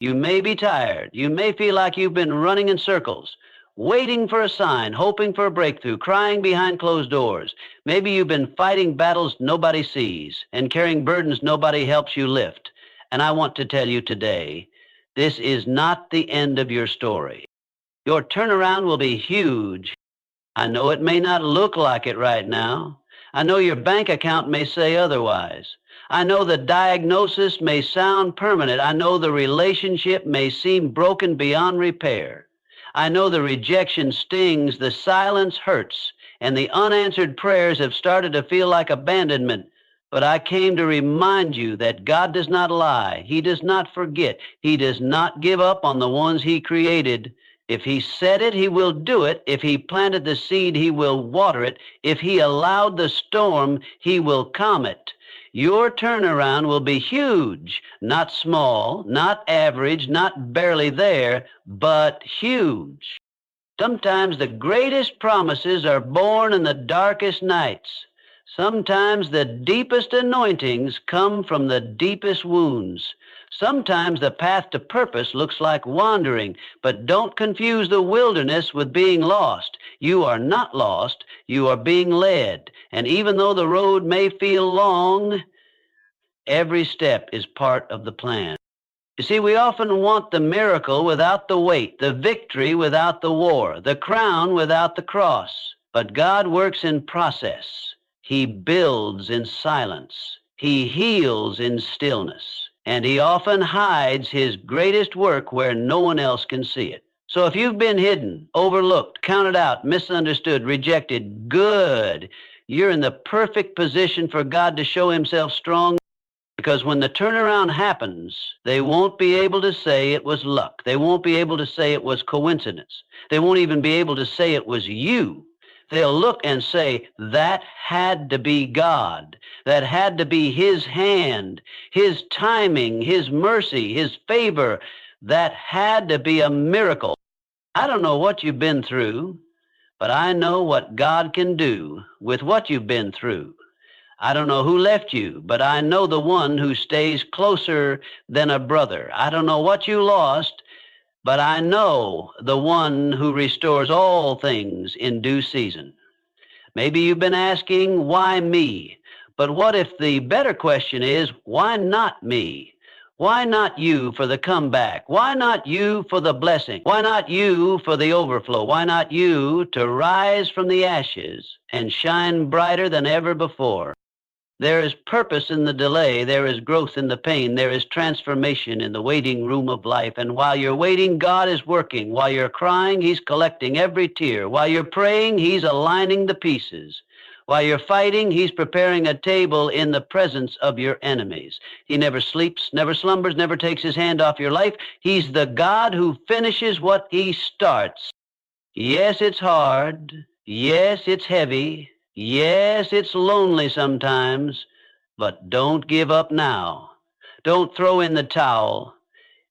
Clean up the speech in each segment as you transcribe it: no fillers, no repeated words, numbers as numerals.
You may be tired. You may feel like you've been running in circles, waiting for a sign, hoping for a breakthrough, crying behind closed doors. Maybe you've been fighting battles nobody sees and carrying burdens nobody helps you lift. And I want to tell you today, this is not the end of your story. Your turnaround will be huge. I know it may not look like it right now. I know your bank account may say otherwise. I know the diagnosis may sound permanent. I know the relationship may seem broken beyond repair. I know the rejection stings, the silence hurts, and the unanswered prayers have started to feel like abandonment. But I came to remind you that God does not lie. He does not forget. He does not give up on the ones He created. If He said it, He will do it. If He planted the seed, He will water it. If He allowed the storm, He will calm it. Your turnaround will be huge, not small, not average, not barely there, but huge. Sometimes the greatest promises are born in the darkest nights. Sometimes the deepest anointings come from the deepest wounds. Sometimes the path to purpose looks like wandering, but don't confuse the wilderness with being lost. You are not lost, you are being led. And even though the road may feel long, every step is part of the plan. You see, we often want the miracle without the weight, the victory without the war, the crown without the cross. But God works in process. He builds in silence. He heals in stillness. And He often hides His greatest work where no one else can see it. So if you've been hidden, overlooked, counted out, misunderstood, rejected, good, you're in the perfect position for God to show Himself strong. Because when the turnaround happens, they won't be able to say it was luck. They won't be able to say it was coincidence. They won't even be able to say it was you. They'll look and say, that had to be God. That had to be His hand, His timing, His mercy, His favor. That had to be a miracle. I don't know what you've been through, but I know what God can do with what you've been through. I don't know who left you, but I know the one who stays closer than a brother. I don't know what you lost, but I know the one who restores all things in due season. Maybe you've been asking, why me? But what if the better question is, why not me? Why not you for the comeback? Why not you for the blessing? Why not you for the overflow? Why not you to rise from the ashes and shine brighter than ever before? There is purpose in the delay. There is growth in the pain. There is transformation in the waiting room of life. And while you're waiting, God is working. While you're crying, He's collecting every tear. While you're praying, He's aligning the pieces. While you're fighting, He's preparing a table in the presence of your enemies. He never sleeps, never slumbers, never takes His hand off your life. He's the God who finishes what He starts. Yes, it's hard. Yes, it's heavy. Yes, it's lonely sometimes, but don't give up now. Don't throw in the towel.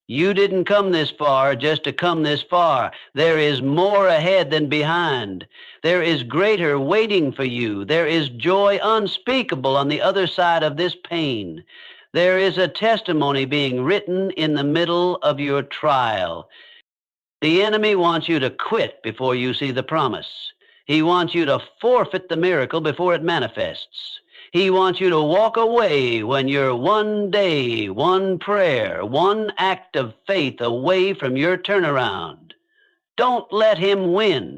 You didn't come this far just to come this far. There is more ahead than behind. There is greater waiting for you. There is joy unspeakable on the other side of this pain. There is a testimony being written in the middle of your trial. The enemy wants you to quit before you see the promise. He wants you to forfeit the miracle before it manifests. He wants you to walk away when you're one day, one prayer, one act of faith away from your turnaround. Don't let him win.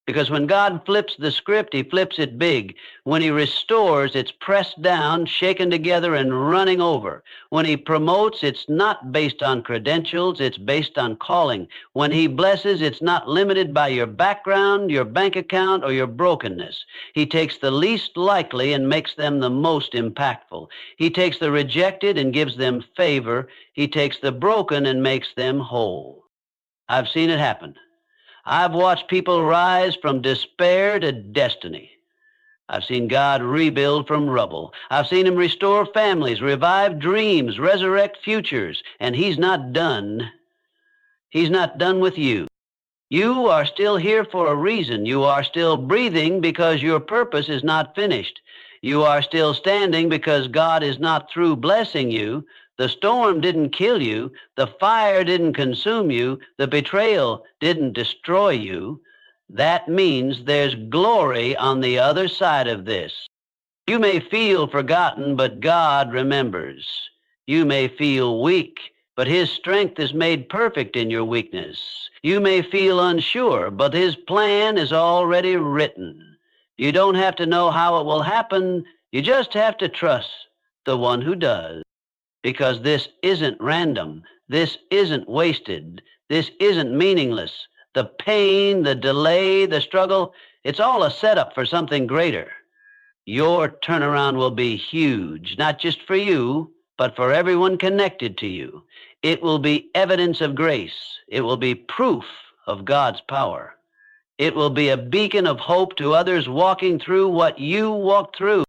Because when God flips the script, He flips it big. When He restores, it's pressed down, shaken together, and running over. When He promotes, it's not based on credentials, it's based on calling. When He blesses, it's not limited by your background, your bank account, or your brokenness. He takes the least likely and makes them the most impactful. He takes the rejected and gives them favor. He takes the broken and makes them whole. I've seen it happen. I've watched people rise from despair to destiny. I've seen God rebuild from rubble. I've seen Him restore families, revive dreams, resurrect futures, and He's not done. He's not done with you. You are still here for a reason. You are still breathing because your purpose is not finished. You are still standing because God is not through blessing you. The storm didn't kill you. The fire didn't consume you. The betrayal didn't destroy you. That means there's glory on the other side of this. You may feel forgotten, but God remembers. You may feel weak, but His strength is made perfect in your weakness. You may feel unsure, but His plan is already written. You don't have to know how it will happen. You just have to trust the one who does. Because this isn't random. This isn't wasted. This isn't meaningless. The pain, the delay, the struggle, it's all a setup for something greater. Your turnaround will be huge, not just for you, but for everyone connected to you. It will be evidence of grace. It will be proof of God's power. It will be a beacon of hope to others walking through what you walked through.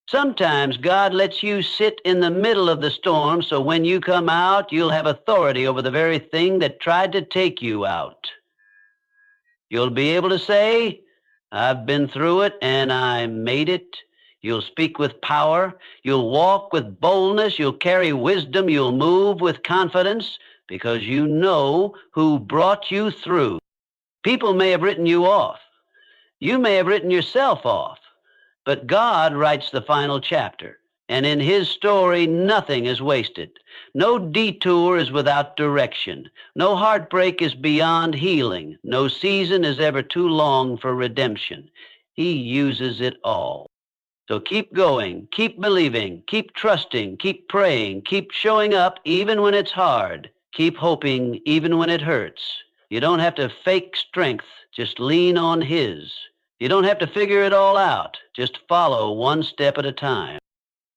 Sometimes God lets you sit in the middle of the storm so when you come out, you'll have authority over the very thing that tried to take you out. You'll be able to say, I've been through it and I made it. You'll speak with power. You'll walk with boldness. You'll carry wisdom. You'll move with confidence because you know who brought you through. People may have written you off. You may have written yourself off. But God writes the final chapter, and in His story, nothing is wasted. No detour is without direction. No heartbreak is beyond healing. No season is ever too long for redemption. He uses it all. So keep going, keep believing, keep trusting, keep praying, keep showing up even when it's hard. Keep hoping even when it hurts. You don't have to fake strength, just lean on His. You don't have to figure it all out. Just follow one step at a time.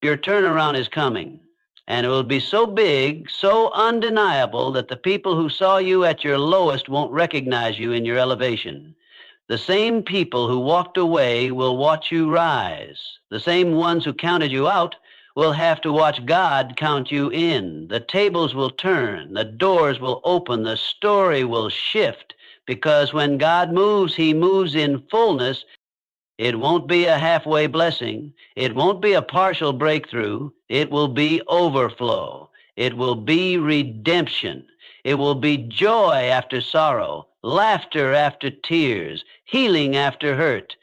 Your turnaround is coming, and it will be so big, so undeniable that the people who saw you at your lowest won't recognize you in your elevation. The same people who walked away will watch you rise. The same ones who counted you out will have to watch God count you in. The tables will turn, the doors will open, the story will shift. Because when God moves, He moves in fullness. It won't be a halfway blessing. It won't be a partial breakthrough. It will be overflow. It will be redemption. It will be joy after sorrow, laughter after tears, healing after hurt.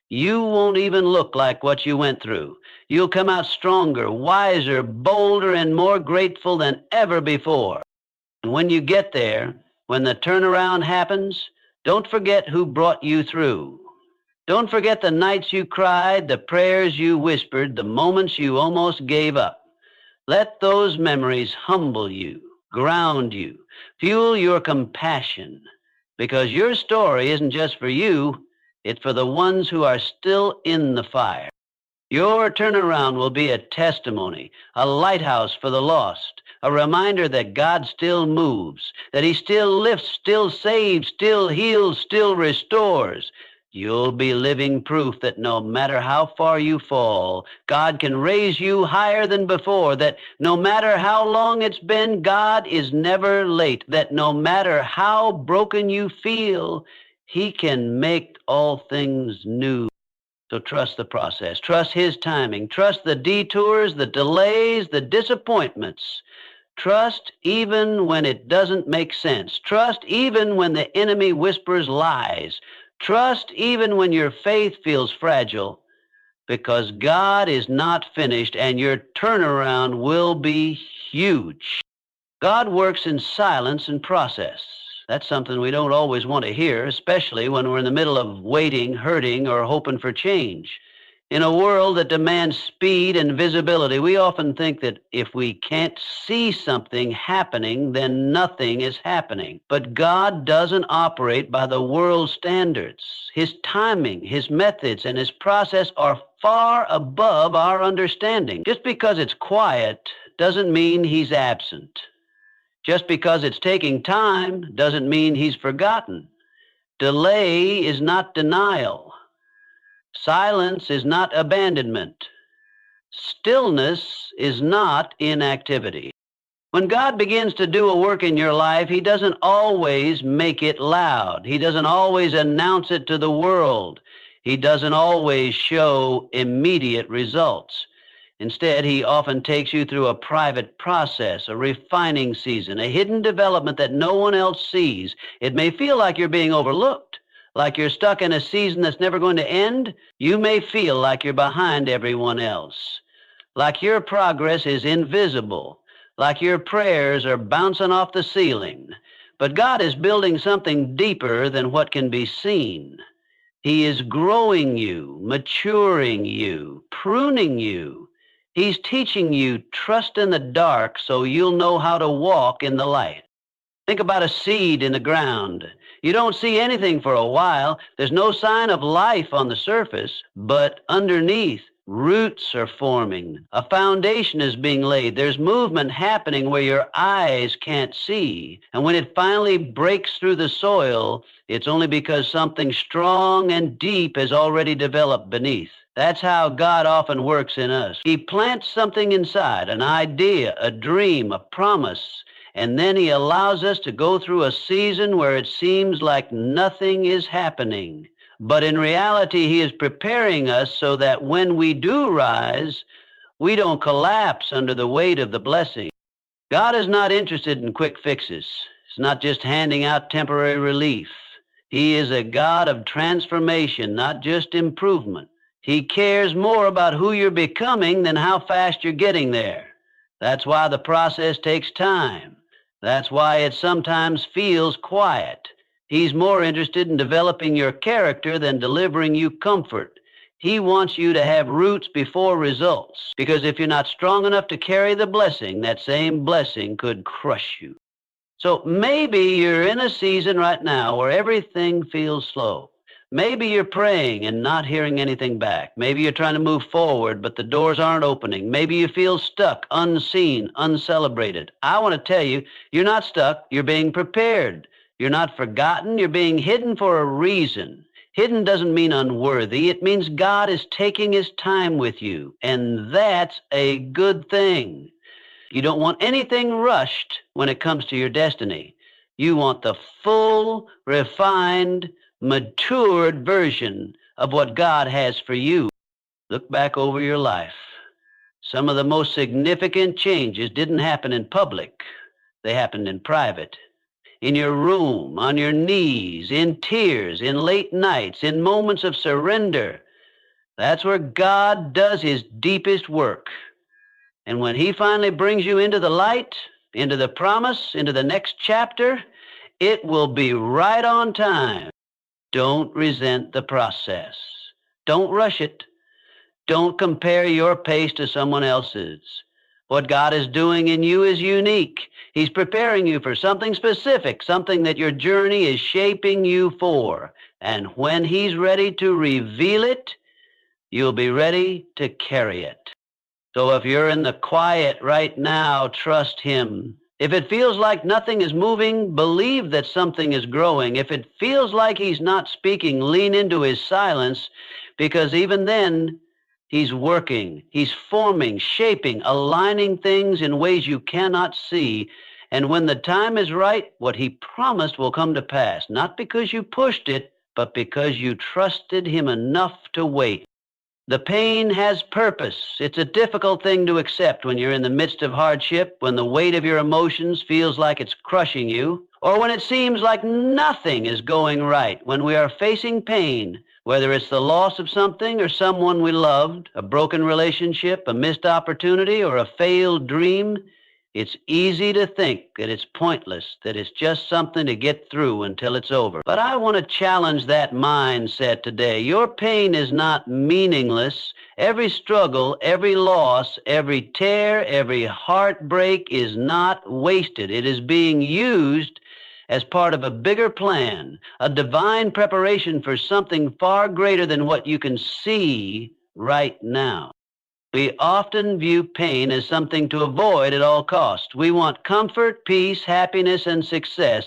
You won't even look like what you went through. You'll come out stronger, wiser, bolder, and more grateful than ever before. And when you get there, when the turnaround happens, don't forget who brought you through. Don't forget the nights you cried, the prayers you whispered, the moments you almost gave up. Let those memories humble you, ground you, fuel your compassion, because your story isn't just for you, it's for the ones who are still in the fire. Your turnaround will be a testimony, a lighthouse for the lost, a reminder that God still moves, that He still lifts, still saves, still heals, still restores. You'll be living proof that no matter how far you fall, God can raise you higher than before, that no matter how long it's been, God is never late, that no matter how broken you feel, He can make all things new. So trust the process, trust His timing, trust the detours, the delays, the disappointments. Trust even when it doesn't make sense. Trust even when the enemy whispers lies. Trust even when your faith feels fragile, because God is not finished and your turnaround will be huge. God works in silence and process. That's something we don't always want to hear, especially when we're in the middle of waiting, hurting, or hoping for change. In a world that demands speed and visibility, we often think that if we can't see something happening, then nothing is happening. But God doesn't operate by the world's standards. His timing, His methods, and His process are far above our understanding. Just because it's quiet doesn't mean He's absent. Just because it's taking time doesn't mean He's forgotten. Delay is not denial. Silence is not abandonment. Stillness is not inactivity. When God begins to do a work in your life, He doesn't always make it loud. He doesn't always announce it to the world. He doesn't always show immediate results. Instead, he often takes you through a private process, a refining season, a hidden development that no one else sees. It may feel like you're being overlooked, like you're stuck in a season that's never going to end. You may feel like you're behind everyone else, like your progress is invisible, like your prayers are bouncing off the ceiling. But God is building something deeper than what can be seen. He is growing you, maturing you, pruning you. He's teaching you trust in the dark so you'll know how to walk in the light. Think about a seed in the ground. You don't see anything for a while. There's no sign of life on the surface, but underneath, roots are forming. A foundation is being laid. There's movement happening where your eyes can't see. And when it finally breaks through the soil, it's only because something strong and deep has already developed beneath. That's how God often works in us. He plants something inside, an idea, a dream, a promise, and then he allows us to go through a season where it seems like nothing is happening. But in reality, he is preparing us so that when we do rise, we don't collapse under the weight of the blessing. God is not interested in quick fixes. It's not just handing out temporary relief. He is a God of transformation, not just improvement. He cares more about who you're becoming than how fast you're getting there. That's why the process takes time. That's why it sometimes feels quiet. He's more interested in developing your character than delivering you comfort. He wants you to have roots before results, because if you're not strong enough to carry the blessing, that same blessing could crush you. So maybe you're in a season right now where everything feels slow. Maybe you're praying and not hearing anything back. Maybe you're trying to move forward, but the doors aren't opening. Maybe you feel stuck, unseen, uncelebrated. I want to tell you, you're not stuck. You're being prepared. You're not forgotten. You're being hidden for a reason. Hidden doesn't mean unworthy. It means God is taking his time with you, and that's a good thing. You don't want anything rushed when it comes to your destiny. You want the full, refined, matured version of what God has for you. Look back over your life. Some of the most significant changes didn't happen in public. They happened in private. In your room, on your knees, in tears, in late nights, in moments of surrender. That's where God does his deepest work. And when he finally brings you into the light, into the promise, into the next chapter, it will be right on time. Don't resent the process. Don't rush it. Don't compare your pace to someone else's. What God is doing in you is unique. He's preparing you for something specific, something that your journey is shaping you for. And when he's ready to reveal it, you'll be ready to carry it. So if you're in the quiet right now, trust him. If it feels like nothing is moving, believe that something is growing. If it feels like he's not speaking, lean into his silence, because even then, he's working, he's forming, shaping, aligning things in ways you cannot see. And when the time is right, what he promised will come to pass, not because you pushed it, but because you trusted him enough to wait. The pain has purpose. It's a difficult thing to accept when you're in the midst of hardship, when the weight of your emotions feels like it's crushing you, or when it seems like nothing is going right. When we are facing pain, whether it's the loss of something or someone we loved, a broken relationship, a missed opportunity, or a failed dream, it's easy to think that it's pointless, that it's just something to get through until it's over. But I want to challenge that mindset today. Your pain is not meaningless. Every struggle, every loss, every tear, every heartbreak is not wasted. It is being used as part of a bigger plan, a divine preparation for something far greater than what you can see right now. We often view pain as something to avoid at all costs. We want comfort, peace, happiness, and success.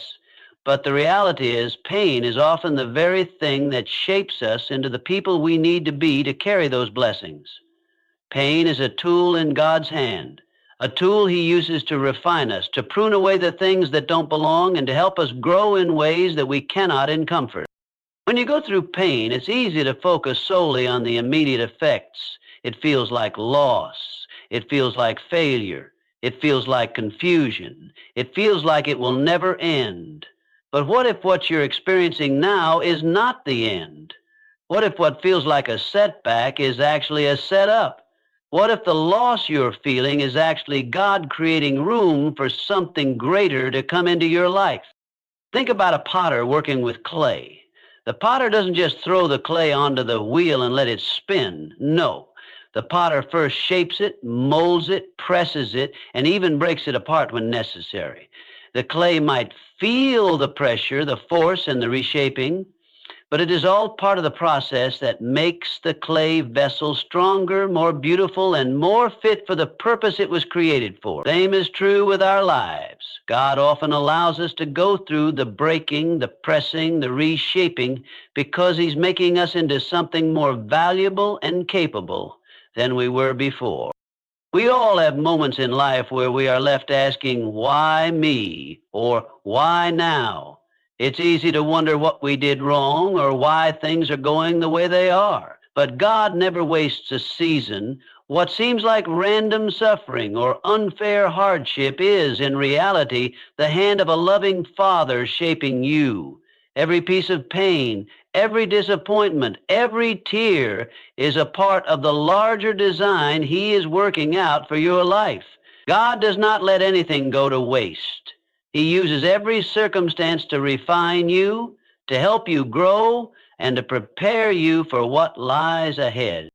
But the reality is, pain is often the very thing that shapes us into the people we need to be to carry those blessings. Pain is a tool in God's hand, a tool he uses to refine us, to prune away the things that don't belong, and to help us grow in ways that we cannot in comfort. When you go through pain, it's easy to focus solely on the immediate effects. It feels like loss. It feels like failure. It feels like confusion. It feels like it will never end. But what if what you're experiencing now is not the end? What if what feels like a setback is actually a setup? What if the loss you're feeling is actually God creating room for something greater to come into your life? Think about a potter working with clay. The potter doesn't just throw the clay onto the wheel and let it spin. No. The potter first shapes it, molds it, presses it, and even breaks it apart when necessary. The clay might feel the pressure, the force, and the reshaping, but it is all part of the process that makes the clay vessel stronger, more beautiful, and more fit for the purpose it was created for. Same is true with our lives. God often allows us to go through the breaking, the pressing, the reshaping, because He's making us into something more valuable and capable than we were before. We all have moments in life where we are left asking, why me? Or why now? It's easy to wonder what we did wrong or why things are going the way they are. But God never wastes a season. What seems like random suffering or unfair hardship is, in reality, the hand of a loving Father shaping you. Every piece of pain, every disappointment, every tear is a part of the larger design He is working out for your life. God does not let anything go to waste. He uses every circumstance to refine you, to help you grow, and to prepare you for what lies ahead.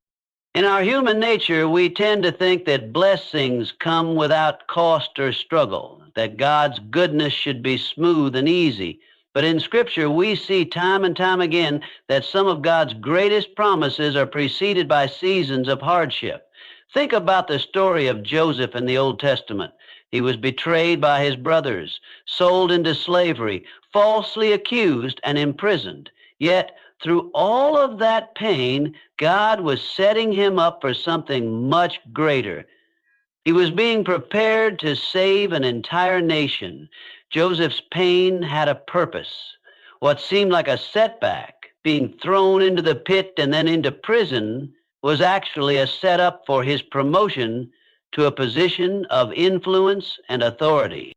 In our human nature, we tend to think that blessings come without cost or struggle, that God's goodness should be smooth and easy. But in Scripture, we see time and time again that some of God's greatest promises are preceded by seasons of hardship. Think about the story of Joseph in the Old Testament. He was betrayed by his brothers, sold into slavery, falsely accused, and imprisoned. Yet, through all of that pain, God was setting him up for something much greater. He was being prepared to save an entire nation. Joseph's pain had a purpose. What seemed like a setback, being thrown into the pit and then into prison, was actually a setup for his promotion to a position of influence and authority.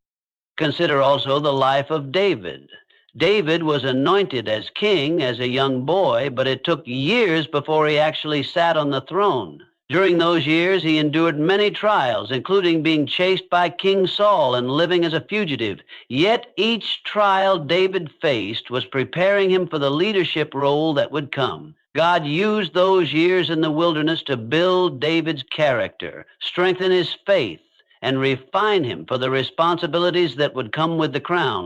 Consider also the life of David. David was anointed as king as a young boy, but it took years before he actually sat on the throne. During those years, he endured many trials, including being chased by King Saul and living as a fugitive. Yet each trial David faced was preparing him for the leadership role that would come. God used those years in the wilderness to build David's character, strengthen his faith, and refine him for the responsibilities that would come with the crown.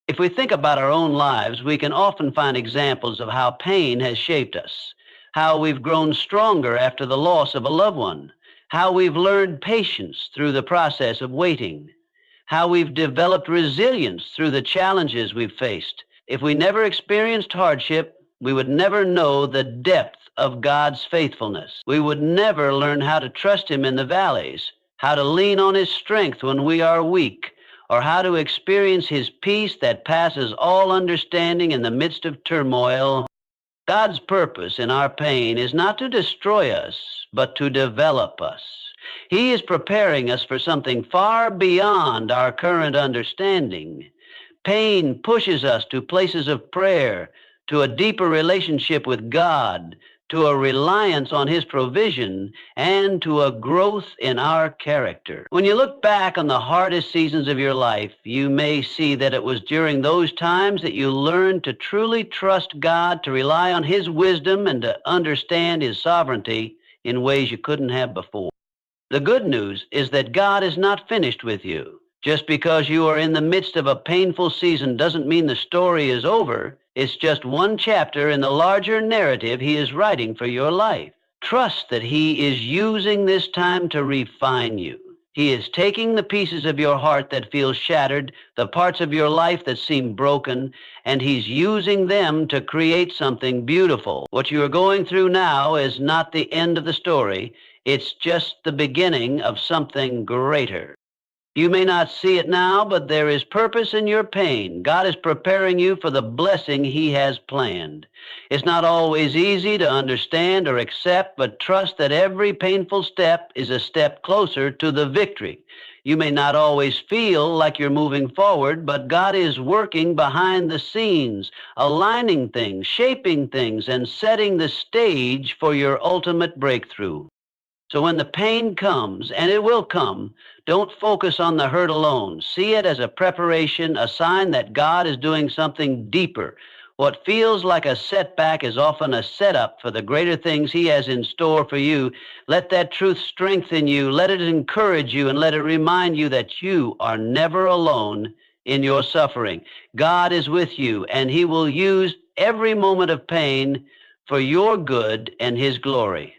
If we think about our own lives, we can often find examples of how pain has shaped us, how we've grown stronger after the loss of a loved one, how we've learned patience through the process of waiting, how we've developed resilience through the challenges we've faced. If we never experienced hardship, we would never know the depth of God's faithfulness. We would never learn how to trust Him in the valleys, how to lean on His strength when we are weak, or how to experience His peace that passes all understanding in the midst of turmoil. God's purpose in our pain is not to destroy us, but to develop us. He is preparing us for something far beyond our current understanding. Pain pushes us to places of prayer, to a deeper relationship with God, to a reliance on His provision, and to a growth in our character. When you look back on the hardest seasons of your life, you may see that it was during those times that you learned to truly trust God, to rely on His wisdom, and to understand His sovereignty in ways you couldn't have before. The good news is that God is not finished with you. Just because you are in the midst of a painful season doesn't mean the story is over. It's just one chapter in the larger narrative He is writing for your life. Trust that He is using this time to refine you. He is taking the pieces of your heart that feel shattered, the parts of your life that seem broken, and He's using them to create something beautiful. What you are going through now is not the end of the story. It's just the beginning of something greater. You may not see it now, but there is purpose in your pain. God is preparing you for the blessing He has planned. It's not always easy to understand or accept, but trust that every painful step is a step closer to the victory. You may not always feel like you're moving forward, but God is working behind the scenes, aligning things, shaping things, and setting the stage for your ultimate breakthrough. So when the pain comes, and it will come, don't focus on the hurt alone. See it as a preparation, a sign that God is doing something deeper. What feels like a setback is often a setup for the greater things He has in store for you. Let that truth strengthen you. Let it encourage you, and let it remind you that you are never alone in your suffering. God is with you, and He will use every moment of pain for your good and His glory.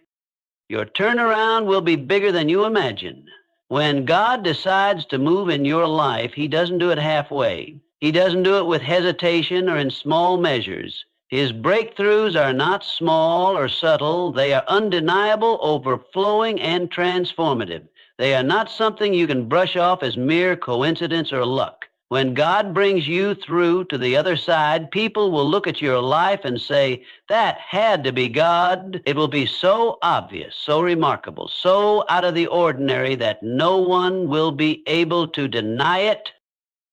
Your turnaround will be bigger than you imagine. When God decides to move in your life, He doesn't do it halfway. He doesn't do it with hesitation or in small measures. His breakthroughs are not small or subtle. They are undeniable, overflowing, and transformative. They are not something you can brush off as mere coincidence or luck. When God brings you through to the other side, people will look at your life and say, that had to be God. It will be so obvious, so remarkable, so out of the ordinary that no one will be able to deny it.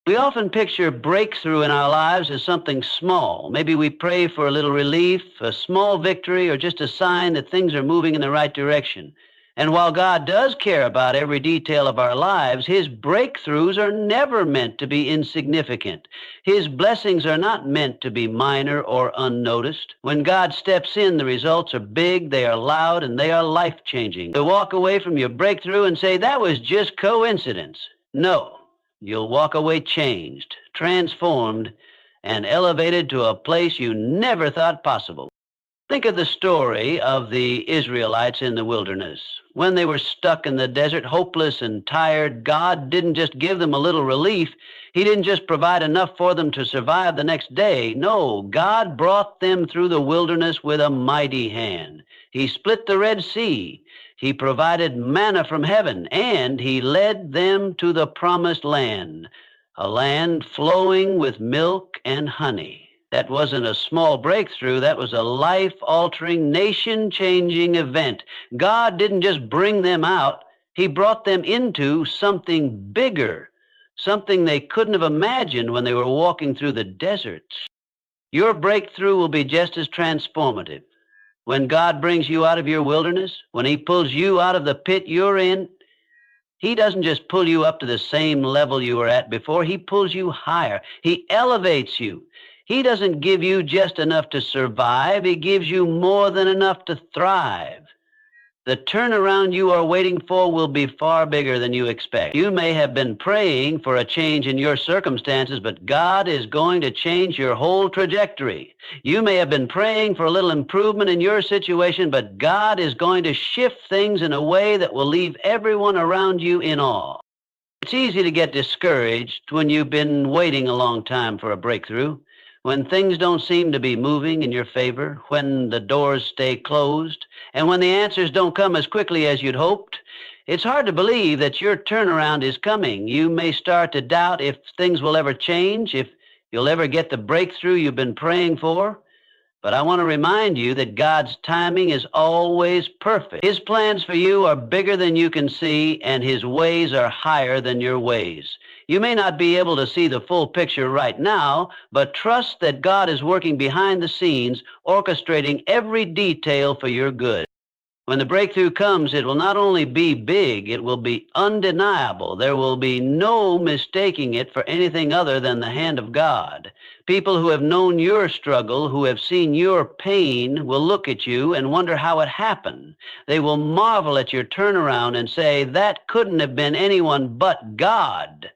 We often picture breakthrough in our lives as something small. Maybe we pray for a little relief, a small victory, or just a sign that things are moving in the right direction. And while God does care about every detail of our lives, His breakthroughs are never meant to be insignificant. His blessings are not meant to be minor or unnoticed. When God steps in, the results are big, they are loud, and they are life-changing. To walk away from your breakthrough and say, that was just coincidence. No, you'll walk away changed, transformed, and elevated to a place you never thought possible. Think of the story of the Israelites in the wilderness. When they were stuck in the desert, hopeless and tired, God didn't just give them a little relief. He didn't just provide enough for them to survive the next day. No, God brought them through the wilderness with a mighty hand. He split the Red Sea. He provided manna from heaven, and He led them to the promised land, a land flowing with milk and honey. That wasn't a small breakthrough. That was a life-altering, nation-changing event. God didn't just bring them out. He brought them into something bigger, something they couldn't have imagined when they were walking through the deserts. Your breakthrough will be just as transformative. When God brings you out of your wilderness, when He pulls you out of the pit you're in, He doesn't just pull you up to the same level you were at before. He pulls you higher. He elevates you. He doesn't give you just enough to survive. He gives you more than enough to thrive. The turnaround you are waiting for will be far bigger than you expect. You may have been praying for a change in your circumstances, but God is going to change your whole trajectory. You may have been praying for a little improvement in your situation, but God is going to shift things in a way that will leave everyone around you in awe. It's easy to get discouraged when you've been waiting a long time for a breakthrough. When things don't seem to be moving in your favor, when the doors stay closed, and when the answers don't come as quickly as you'd hoped, it's hard to believe that your turnaround is coming. You may start to doubt if things will ever change, if you'll ever get the breakthrough you've been praying for. But I want to remind you that God's timing is always perfect. His plans for you are bigger than you can see, and His ways are higher than your ways. You may not be able to see the full picture right now, but trust that God is working behind the scenes, orchestrating every detail for your good. When the breakthrough comes, it will not only be big, it will be undeniable. There will be no mistaking it for anything other than the hand of God. People who have known your struggle, who have seen your pain, will look at you and wonder how it happened. They will marvel at your turnaround and say, that couldn't have been anyone but God.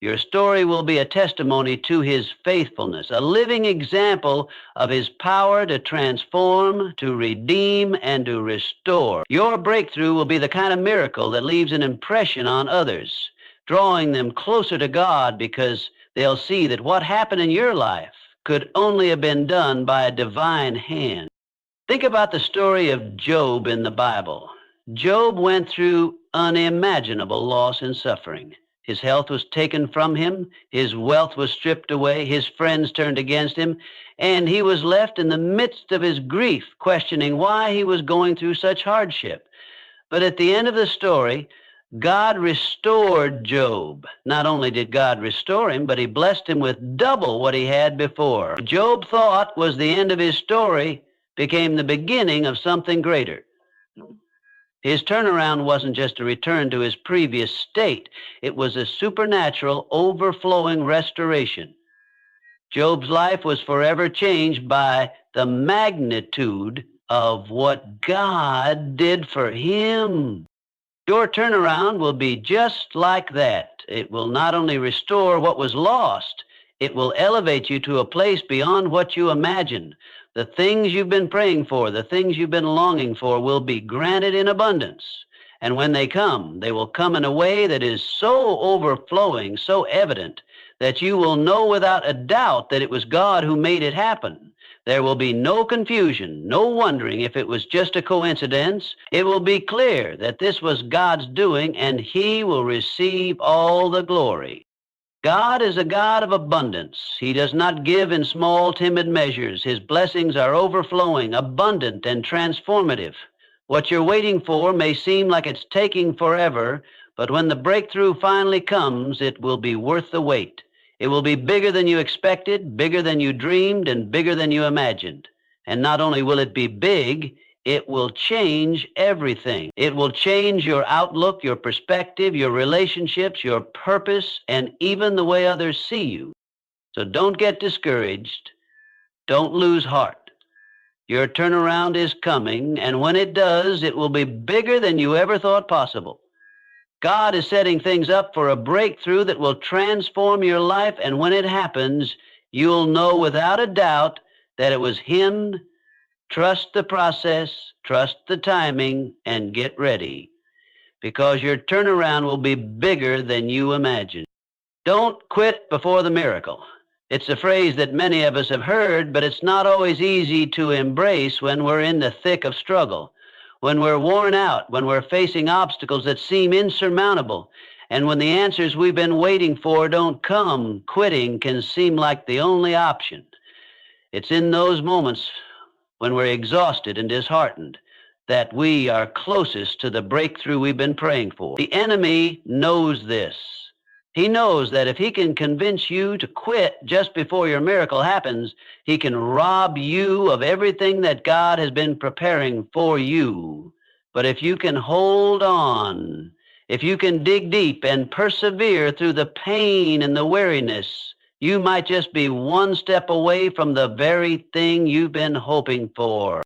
Your story will be a testimony to His faithfulness, a living example of His power to transform, to redeem, and to restore. Your breakthrough will be the kind of miracle that leaves an impression on others, drawing them closer to God because they'll see that what happened in your life could only have been done by a divine hand. Think about the story of Job in the Bible. Job went through unimaginable loss and suffering. His health was taken from him, his wealth was stripped away, his friends turned against him, and he was left in the midst of his grief, questioning why he was going through such hardship. But at the end of the story, God restored Job. Not only did God restore him, but he blessed him with double what he had before. Job thought was the end of his story became the beginning of something greater. His turnaround wasn't just a return to his previous state. It was a supernatural, overflowing restoration. Job's life was forever changed by the magnitude of what God did for him. Your turnaround will be just like that. It will not only restore what was lost, it will elevate you to a place beyond what you imagined. The things you've been praying for, the things you've been longing for will be granted in abundance. And when they will come in a way that is so overflowing, so evident, that you will know without a doubt that it was God who made it happen. There will be no confusion, no wondering if it was just a coincidence. It will be clear that this was God's doing, and he will receive all the glory. God is a God of abundance. He does not give in small, timid measures. His blessings are overflowing, abundant, and transformative. What you're waiting for may seem like it's taking forever, but when the breakthrough finally comes, it will be worth the wait. It will be bigger than you expected, bigger than you dreamed, and bigger than you imagined. And not only will it be big, it will change everything. It will change your outlook, your perspective, your relationships, your purpose, and even the way others see you. So don't get discouraged. Don't lose heart. Your turnaround is coming, and when it does, it will be bigger than you ever thought possible. God is setting things up for a breakthrough that will transform your life, and when it happens, you'll know without a doubt that it was him. Trust the process, trust the timing, and get ready, because your turnaround will be bigger than you imagine. Don't quit before the miracle. It's a phrase that many of us have heard, but it's not always easy to embrace when we're in the thick of struggle, when we're worn out, when we're facing obstacles that seem insurmountable, and when the answers we've been waiting for don't come. Quitting can seem like the only option. It's in those moments when we're exhausted and disheartened that we are closest to the breakthrough we've been praying for. The enemy knows this. He knows that if he can convince you to quit just before your miracle happens, he can rob you of everything that God has been preparing for you. But if you can hold on, if you can dig deep and persevere through the pain and the weariness, you might just be one step away from the very thing you've been hoping for.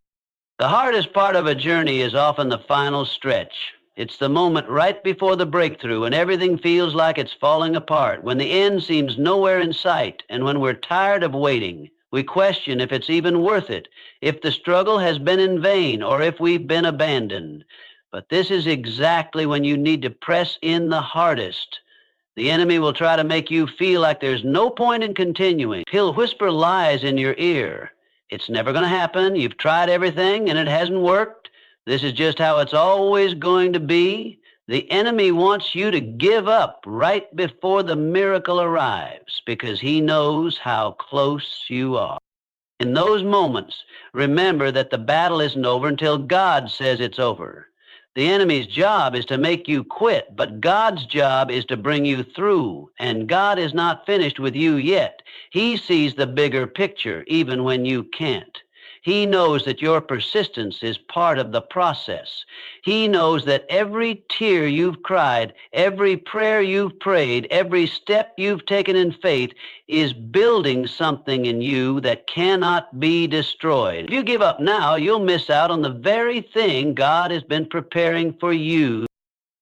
The hardest part of a journey is often the final stretch. It's the moment right before the breakthrough when everything feels like it's falling apart, when the end seems nowhere in sight, and when we're tired of waiting. We question if it's even worth it, if the struggle has been in vain, or if we've been abandoned. But this is exactly when you need to press in the hardest. The enemy will try to make you feel like there's no point in continuing. He'll whisper lies in your ear. It's never going to happen. You've tried everything and it hasn't worked. This is just how it's always going to be. The enemy wants you to give up right before the miracle arrives because he knows how close you are. In those moments, remember that the battle isn't over until God says it's over. The enemy's job is to make you quit, but God's job is to bring you through, and God is not finished with you yet. He sees the bigger picture even when you can't. He knows that your persistence is part of the process. He knows that every tear you've cried, every prayer you've prayed, every step you've taken in faith is building something in you that cannot be destroyed. If you give up now, you'll miss out on the very thing God has been preparing for you.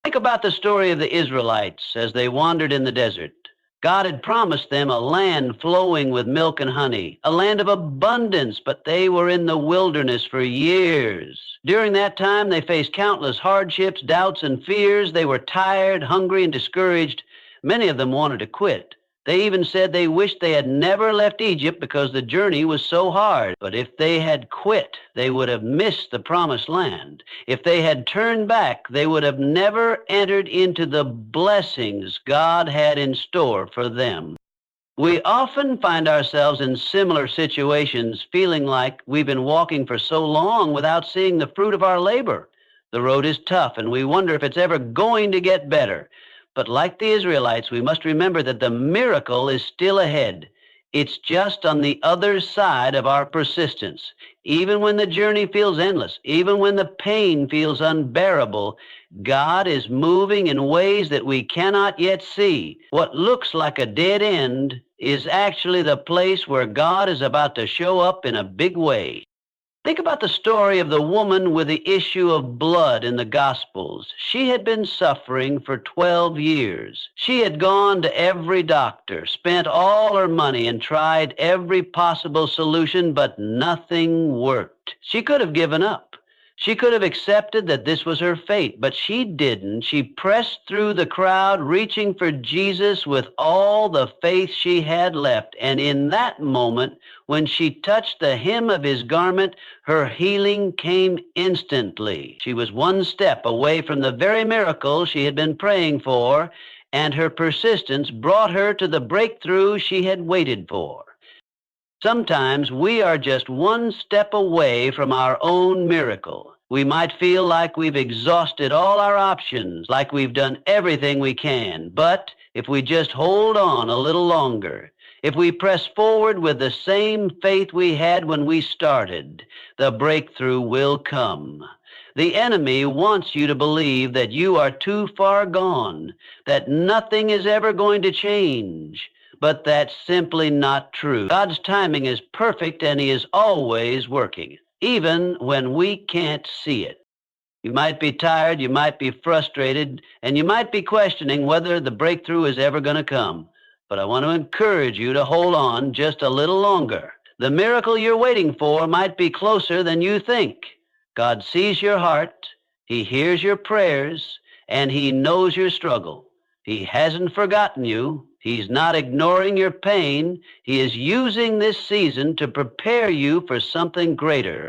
Think about the story of the Israelites as they wandered in the desert. God had promised them a land flowing with milk and honey, a land of abundance, but they were in the wilderness for years. During that time, they faced countless hardships, doubts, and fears. They were tired, hungry, and discouraged. Many of them wanted to quit. They even said they wished they had never left Egypt because the journey was so hard. But if they had quit, they would have missed the promised land. If they had turned back, they would have never entered into the blessings God had in store for them. We often find ourselves in similar situations, feeling like we've been walking for so long without seeing the fruit of our labor. The road is tough, and we wonder if it's ever going to get better. But like the Israelites, we must remember that the miracle is still ahead. It's just on the other side of our persistence. Even when the journey feels endless, even when the pain feels unbearable, God is moving in ways that we cannot yet see. What looks like a dead end is actually the place where God is about to show up in a big way. Think about the story of the woman with the issue of blood in the Gospels. She had been suffering for 12 years. She had gone to every doctor, spent all her money, and tried every possible solution, but nothing worked. She could have given up. She could have accepted that this was her fate, but she didn't. She pressed through the crowd, reaching for Jesus with all the faith she had left. And in that moment, when she touched the hem of his garment, her healing came instantly. She was one step away from the very miracle she had been praying for, and her persistence brought her to the breakthrough she had waited for. Sometimes we are just one step away from our own miracle. We might feel like we've exhausted all our options, like we've done everything we can. But if we just hold on a little longer, if we press forward with the same faith we had when we started, the breakthrough will come. The enemy wants you to believe that you are too far gone, that nothing is ever going to change. But that's simply not true. God's timing is perfect, and he is always working, even when we can't see it. You might be tired, you might be frustrated, and you might be questioning whether the breakthrough is ever going to come. But I want to encourage you to hold on just a little longer. The miracle you're waiting for might be closer than you think. God sees your heart, he hears your prayers, and he knows your struggle. He hasn't forgotten you. He's not ignoring your pain. He is using this season to prepare you for something greater.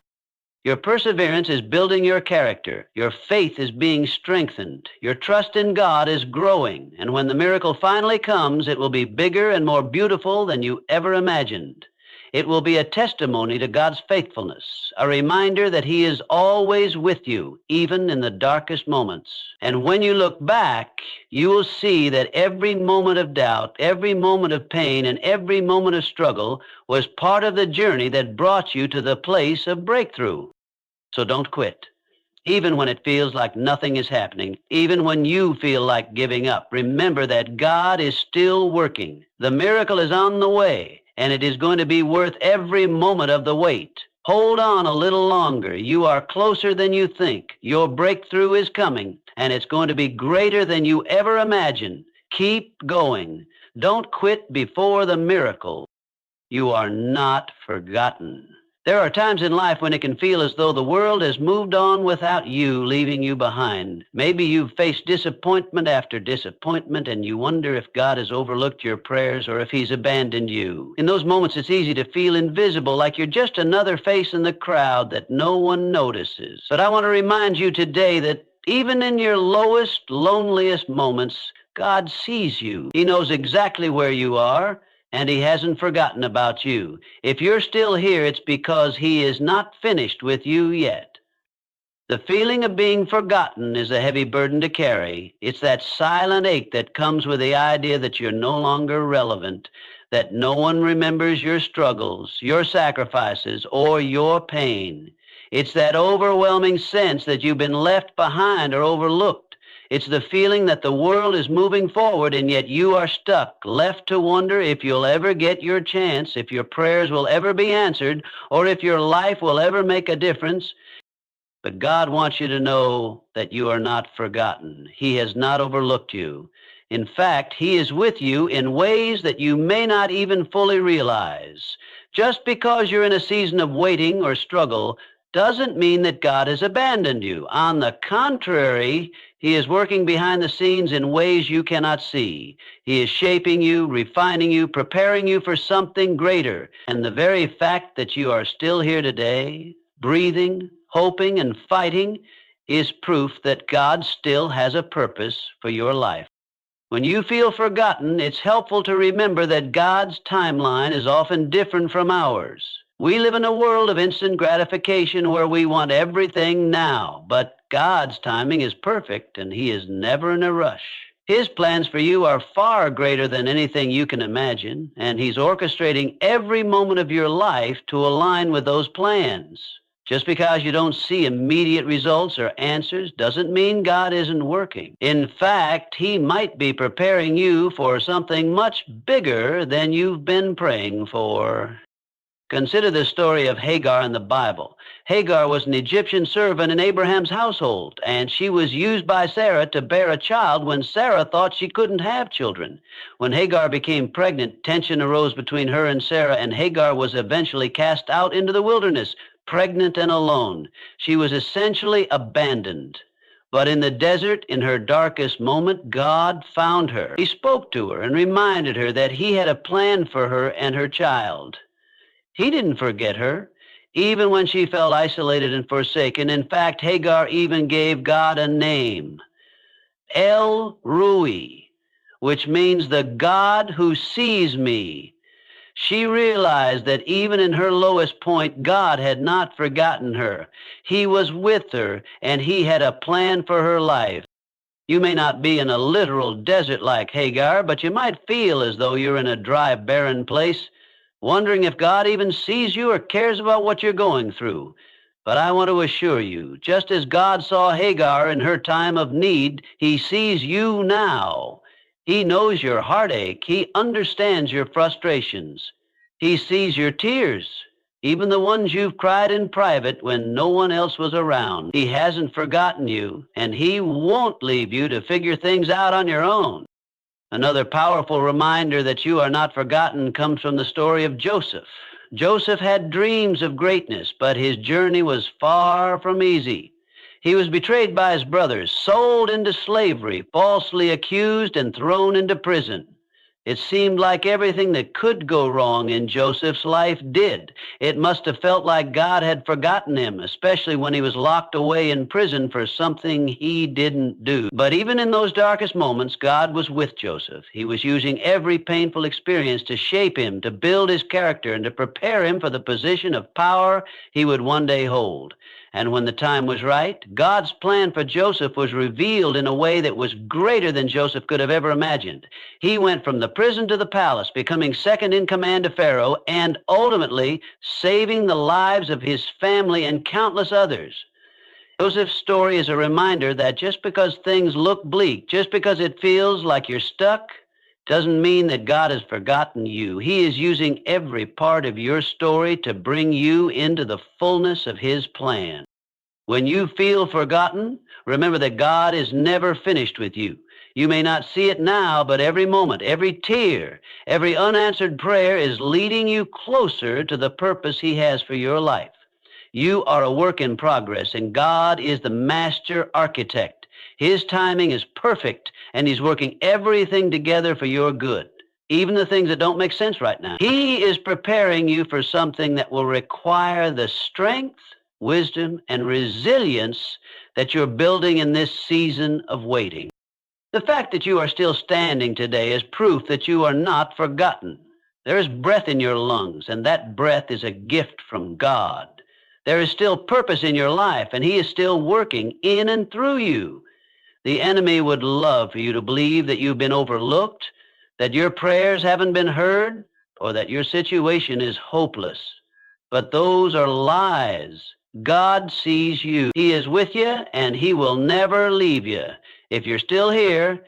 Your perseverance is building your character. Your faith is being strengthened. Your trust in God is growing. And when the miracle finally comes, it will be bigger and more beautiful than you ever imagined. It will be a testimony to God's faithfulness, a reminder that he is always with you, even in the darkest moments. And when you look back, you will see that every moment of doubt, every moment of pain, and every moment of struggle was part of the journey that brought you to the place of breakthrough. So don't quit. Even when it feels like nothing is happening, even when you feel like giving up, remember that God is still working. The miracle is on the way, and it is going to be worth every moment of the wait. Hold on a little longer. You are closer than you think. Your breakthrough is coming, and it's going to be greater than you ever imagined. Keep going. Don't quit before the miracle. You are not forgotten. There are times in life when it can feel as though the world has moved on without you, leaving you behind. Maybe you've faced disappointment after disappointment, and you wonder if God has overlooked your prayers or if he's abandoned you. In those moments, it's easy to feel invisible, like you're just another face in the crowd that no one notices. But I want to remind you today that even in your lowest, loneliest moments, God sees you. He knows exactly where you are, and he hasn't forgotten about you. If you're still here, it's because he is not finished with you yet. The feeling of being forgotten is a heavy burden to carry. It's that silent ache that comes with the idea that you're no longer relevant, that no one remembers your struggles, your sacrifices, or your pain. It's that overwhelming sense that you've been left behind or overlooked. It's the feeling that the world is moving forward and yet you are stuck, left to wonder if you'll ever get your chance, if your prayers will ever be answered, or if your life will ever make a difference. But God wants you to know that you are not forgotten. He has not overlooked you. In fact, he is with you in ways that you may not even fully realize. Just because you're in a season of waiting or struggle doesn't mean that God has abandoned you. On the contrary, He is working behind the scenes in ways you cannot see. He is shaping you, refining you, preparing you for something greater. And the very fact that you are still here today, breathing, hoping, and fighting, is proof that God still has a purpose for your life. When you feel forgotten, it's helpful to remember that God's timeline is often different from ours. We live in a world of instant gratification where we want everything now, but God's timing is perfect and He is never in a rush. His plans for you are far greater than anything you can imagine, and He's orchestrating every moment of your life to align with those plans. Just because you don't see immediate results or answers doesn't mean God isn't working. In fact, He might be preparing you for something much bigger than you've been praying for. Consider the story of Hagar in the Bible. Hagar was an Egyptian servant in Abraham's household, and she was used by Sarah to bear a child when Sarah thought she couldn't have children. When Hagar became pregnant, tension arose between her and Sarah, and Hagar was eventually cast out into the wilderness, pregnant and alone. She was essentially abandoned. But in the desert, in her darkest moment, God found her. He spoke to her and reminded her that He had a plan for her and her child. He didn't forget her, even when she felt isolated and forsaken. In fact, Hagar even gave God a name, El Rui, which means the God who sees me. She realized that even in her lowest point, God had not forgotten her. He was with her, and He had a plan for her life. You may not be in a literal desert like Hagar, but you might feel as though you're in a dry, barren place, wondering if God even sees you or cares about what you're going through. But I want to assure you, just as God saw Hagar in her time of need, He sees you now. He knows your heartache. He understands your frustrations. He sees your tears, even the ones you've cried in private when no one else was around. He hasn't forgotten you, and He won't leave you to figure things out on your own. Another powerful reminder that you are not forgotten comes from the story of Joseph. Joseph had dreams of greatness, but his journey was far from easy. He was betrayed by his brothers, sold into slavery, falsely accused, and thrown into prison. It seemed like everything that could go wrong in Joseph's life did. It must have felt like God had forgotten him, especially when he was locked away in prison for something he didn't do. But even in those darkest moments, God was with Joseph. He was using every painful experience to shape him, to build his character, and to prepare him for the position of power he would one day hold. And when the time was right, God's plan for Joseph was revealed in a way that was greater than Joseph could have ever imagined. He went from the prison to the palace, becoming second in command to Pharaoh, and ultimately saving the lives of his family and countless others. Joseph's story is a reminder that just because things look bleak, just because it feels like you're stuck, doesn't mean that God has forgotten you. He is using every part of your story to bring you into the fullness of His plan. When you feel forgotten, remember that God is never finished with you. You may not see it now, but every moment, every tear, every unanswered prayer is leading you closer to the purpose He has for your life. You are a work in progress, and God is the master architect. His timing is perfect, and He's working everything together for your good, even the things that don't make sense right now. He is preparing you for something that will require the strength, wisdom, and resilience that you're building in this season of waiting. The fact that you are still standing today is proof that you are not forgotten. There is breath in your lungs, and that breath is a gift from God. There is still purpose in your life, and He is still working in and through you. The enemy would love for you to believe that you've been overlooked, that your prayers haven't been heard, or that your situation is hopeless. But those are lies. God sees you. He is with you, and He will never leave you. If you're still here,